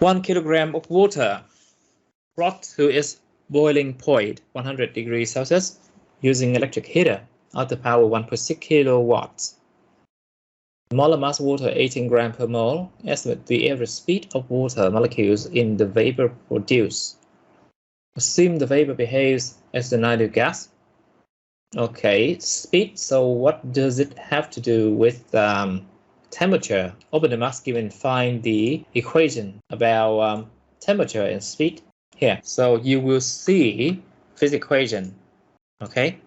1 kilogram of water brought to its boiling point, 100 degrees Celsius, using electric heater at the power 1.6 kilowatts. Molar mass water 18 grams per mole. Estimate the average speed of water molecules in the vapor produced. Assume the vapor behaves as an ideal gas. Okay, speed. So what does it have to do with temperature? Open the mass given, find the equation about temperature and speed here. So you will see this equation. Okay.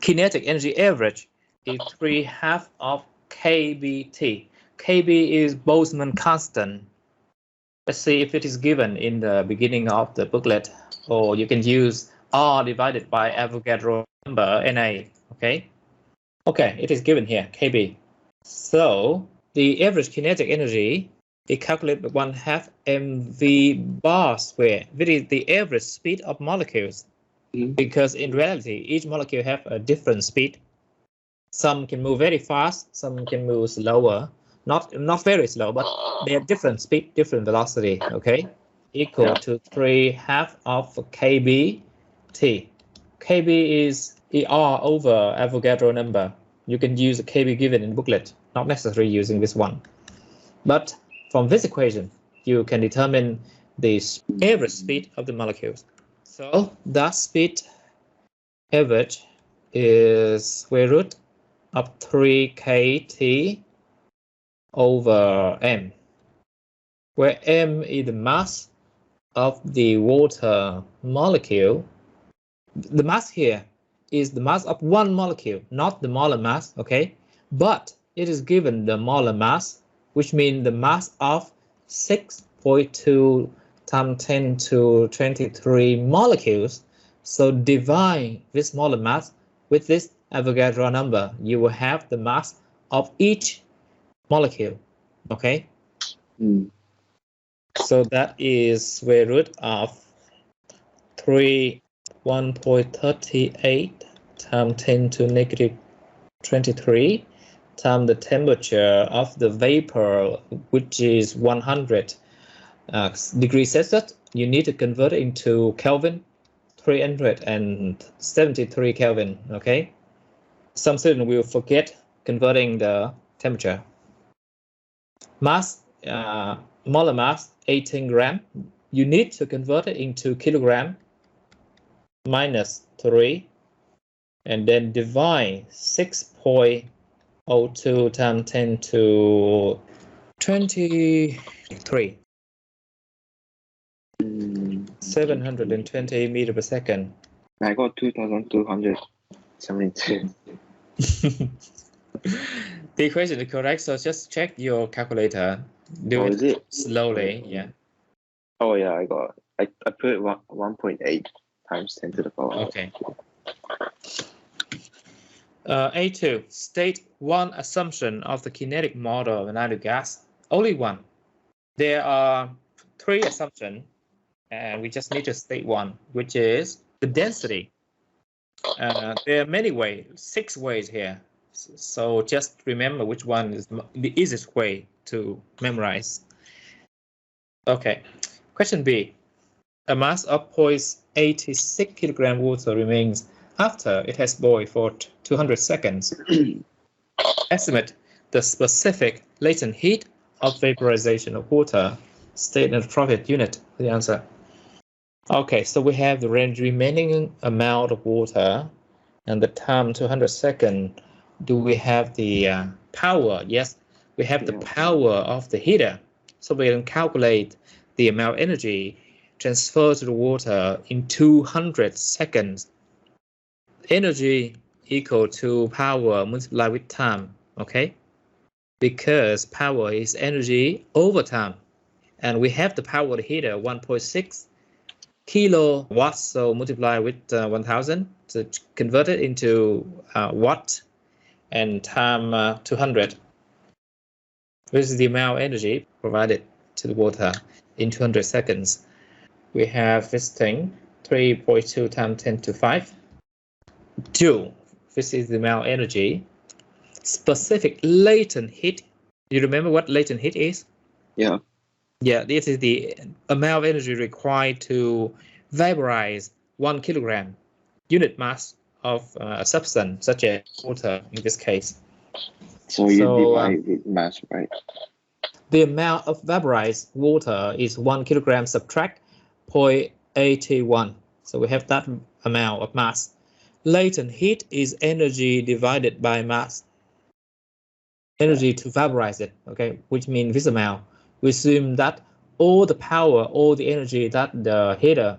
Kinetic energy average is 3/2 of kBT. Kb is Boltzmann constant. Let's see if it is given in the beginning of the booklet, or you can use R divided by Avogadro number Na. Okay, it is given here, Kb. So the average kinetic energy is calculated by 1/2 mv bar square. This is the average speed of molecules, because in reality, each molecule have a different speed. Some can move very fast, some can move slower. Not very slow, but they have different speed, different velocity. Okay, equal to 3/2 of kBT. Kb is ER over Avogadro number. You can use the Kb given in booklet, not necessary using this one. But from this equation, you can determine the average speed of the molecules. So that speed average is square root of 3 kT over m, where m is the mass of the water molecule. The mass here is the mass of one molecule, not the molar mass, okay? But it is given the molar mass, which means the mass of 6.2 times 10 to 23 molecules. So divide this molar mass with this Avogadro number. You will have the mass of each molecule, okay? So that is square root of 1.38 times 10 to negative 23 times the temperature of the vapor, which is 100 degrees Celsius. You need to convert it into Kelvin, 373 Kelvin, okay? Some students will forget converting the temperature. Mass, molar mass, 18 gram. You need to convert it into kilogram minus 3, and then divide 6.02 times 10 to 23. 720 meters per second. I got 2,272. The equation is correct, so just check your calculator. Do it slowly, yeah. Oh yeah, I put 1.8 times 10 to the power. Okay. A2, state one assumption of the kinetic model of an ideal gas. Only one. There are 3 assumptions, and we just need to state one, which is the density. There are many ways, 6 ways here. So just remember which one is the easiest way to memorize. Okay. Question B. A mass of 0.86 kilogram water remains after it has boiled for 200 seconds. Estimate the specific latent heat of vaporization of water. State an appropriate unit for the answer. Okay, so we have the remaining amount of water and the time 200 seconds. Do we have the power? Yes, we have the power of the heater. So we can calculate the amount of energy transferred to the water in 200 seconds. Energy equal to power multiplied with time, okay? Because power is energy over time. And we have the power of the heater, 1.6 kilowatts, so multiply with 1,000 to convert it into watt and time 200. This is the amount of energy provided to the water in 200 seconds. We have this thing, 3.2 times 10 to 5 joule. This is the amount of energy. Specific latent heat. Do you remember what latent heat is? Yeah. Yeah, this is the amount of energy required to vaporize 1 kilogram unit mass of a substance, such as water in this case. So you divide with mass, right? The amount of vaporized water is 1 kilogram subtract 0.81. So we have that amount of mass. Latent heat is energy divided by mass. Energy to vaporize it, okay, which means this amount. We assume that all the power, all the energy that the heater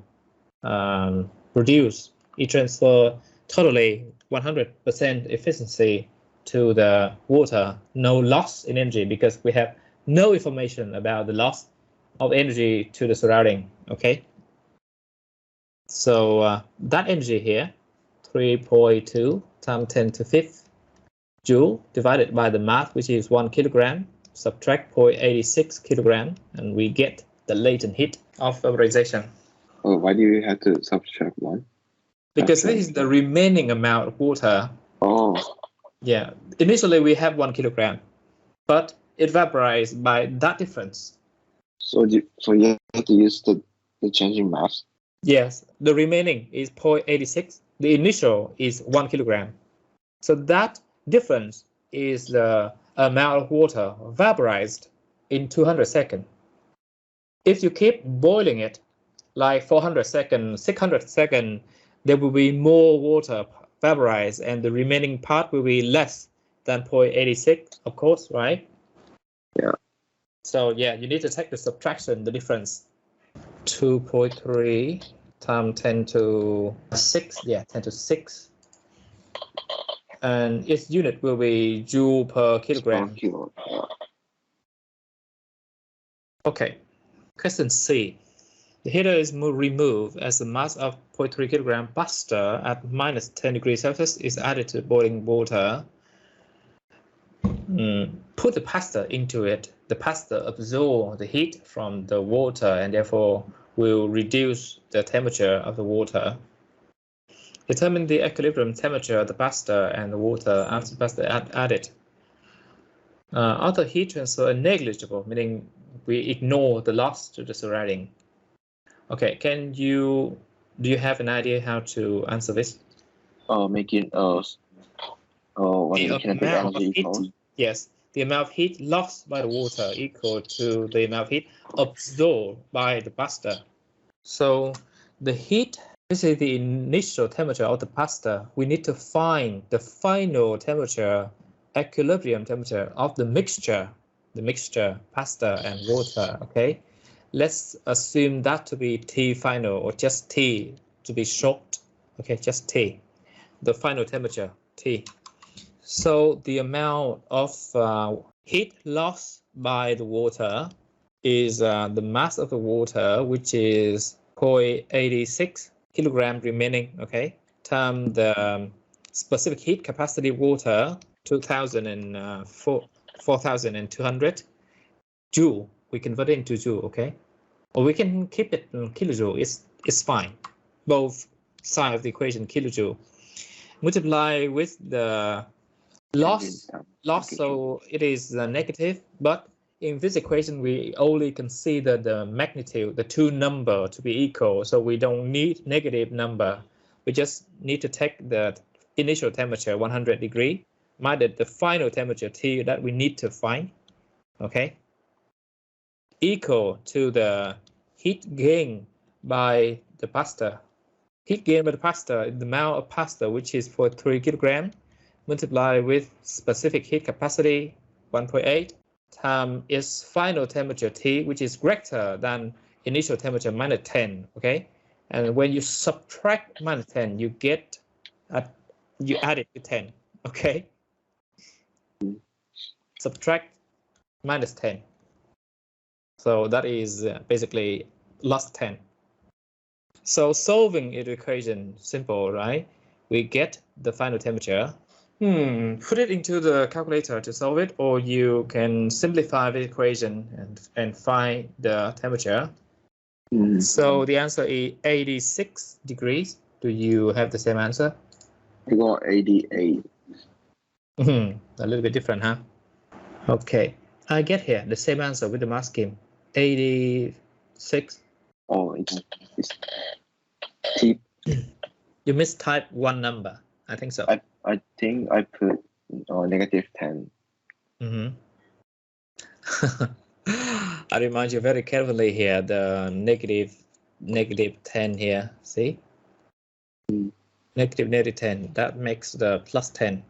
produce, it transfer totally 100% efficiency to the water, no loss in energy, because we have no information about the loss of energy to the surrounding. Okay, so that energy here, 3.2 times 10 to 5th joule divided by the mass, which is 1 kilogram, subtract 0.86 kilogram, and we get the latent heat of vaporization. Oh, why do you have to subtract 1? Because this is the remaining amount of water. Oh. Yeah, initially we have 1 kilogram, but it vaporized by that difference. So you have to use the changing mass? Yes, the remaining is 0.86. The initial is 1 kilogram. So that difference is the amount of water vaporized in 200 seconds. If you keep boiling it like 400 seconds, 600 seconds, there will be more water vaporized and the remaining part will be less than 0.86, of course, right? Yeah. So yeah, you need to take the subtraction, the difference. 2.3 times 10 to 6, yeah, 10 to 6. And its unit will be joule per kilogram. Kilo. Yeah. Okay, question C. The heater is removed as the mass of 0.3 kilogram pasta at minus 10 degrees Celsius is added to boiling water. Put the pasta into it. The pasta absorbs the heat from the water and therefore will reduce the temperature of the water. Determine the equilibrium temperature of the pasta and the water after the pasta added. Other heat transfer are negligible, meaning we ignore the loss to the surrounding. Okay, do you have an idea how to answer this? Making what the kinetic energy equals? Yes, the amount of heat lost by the water equal to the amount of heat absorbed by the pasta. So the heat, this is the initial temperature of the pasta. We need to find the final temperature, equilibrium temperature of the mixture pasta and water. Okay, let's assume that to be T final, or just T to be short. Okay, just T, the final temperature T. So the amount of heat lost by the water is the mass of the water, which is 0.86 kilogram remaining, okay, times the specific heat capacity water, 4,200 joule. We convert it into joule, okay, or we can keep it in kilojoule. It's fine. Both sides of the equation, kilojoule, multiply with the loss, so it is negative, but in this equation we only consider the magnitude, the two number to be equal, so we don't need negative number. We just need to take the initial temperature 100 degree minus the final temperature T that we need to find, okay, equal to the heat gain by the pasta. Heat gain by the pasta, the amount of pasta, which is for 3 kilogram, multiply with specific heat capacity 1.8 times its final temperature T, which is greater than initial temperature minus 10. Okay, and when you subtract minus 10, you get you add it to 10. Okay, subtract minus 10. So that is basically lost 10. So solving the equation, simple, right? We get the final temperature. Put it into the calculator to solve it, or you can simplify the equation and find the temperature. So the answer is 86 degrees. Do you have the same answer? I got 88. A little bit different, huh? Okay, I get here the same answer with the mass scheme. 86. Oh, it's T. You mistyped one number. I think so. I think I put -10. Mm-hmm. I remind you very carefully here, the -10 here, see? Mm. -10, that makes the +10.